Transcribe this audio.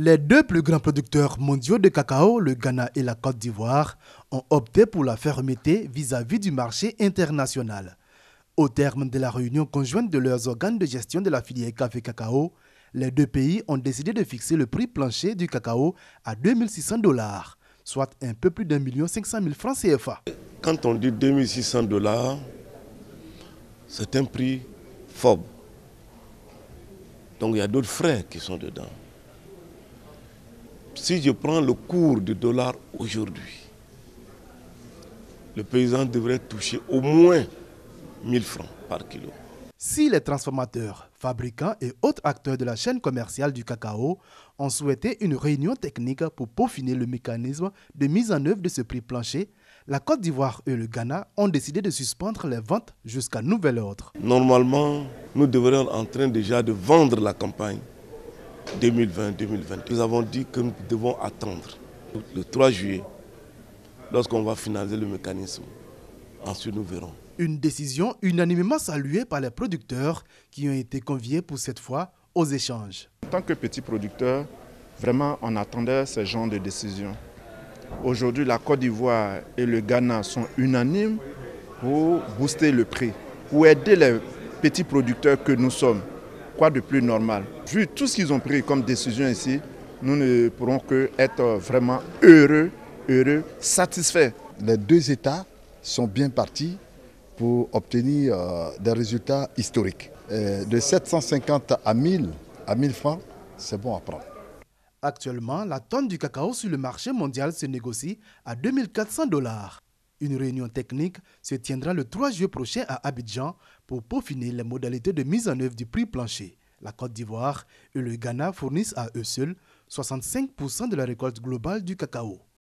Les deux plus grands producteurs mondiaux de cacao, le Ghana et la Côte d'Ivoire, ont opté pour la fermeté vis-à-vis du marché international. Au terme de la réunion conjointe de leurs organes de gestion de la filière café-cacao, les deux pays ont décidé de fixer le prix plancher du cacao à 2600 $, soit un peu plus d'1,5 million francs CFA. Quand on dit 2600 $, c'est un prix faible. Donc il y a d'autres frais qui sont dedans. Si je prends le cours du dollar aujourd'hui, le paysan devrait toucher au moins 1000 francs par kilo. Si les transformateurs, fabricants et autres acteurs de la chaîne commerciale du cacao ont souhaité une réunion technique pour peaufiner le mécanisme de mise en œuvre de ce prix plancher, la Côte d'Ivoire et le Ghana ont décidé de suspendre les ventes jusqu'à nouvel ordre. Normalement, nous devrions être en train déjà de vendre la campagne 2020-2021. Nous avons dit que nous devons attendre le 3 juillet, lorsqu'on va finaliser le mécanisme. Ensuite, nous verrons. Une décision unanimement saluée par les producteurs qui ont été conviés pour cette fois aux échanges. En tant que petit producteur, vraiment on attendait ce genre de décision. Aujourd'hui, la Côte d'Ivoire et le Ghana sont unanimes pour booster le prix, pour aider les petits producteurs que nous sommes. Quoi de plus normal? Vu tout ce qu'ils ont pris comme décision ici, nous ne pourrons qu'être vraiment heureux, satisfaits. Les deux États sont bien partis pour obtenir des résultats historiques. De 750 à 1000 francs, c'est bon à prendre. Actuellement, la tonne du cacao sur le marché mondial se négocie à 2400 $. Une réunion technique se tiendra le 3 juillet prochain à Abidjan pour peaufiner les modalités de mise en œuvre du prix plancher. La Côte d'Ivoire et le Ghana fournissent à eux seuls 65% de la récolte globale du cacao.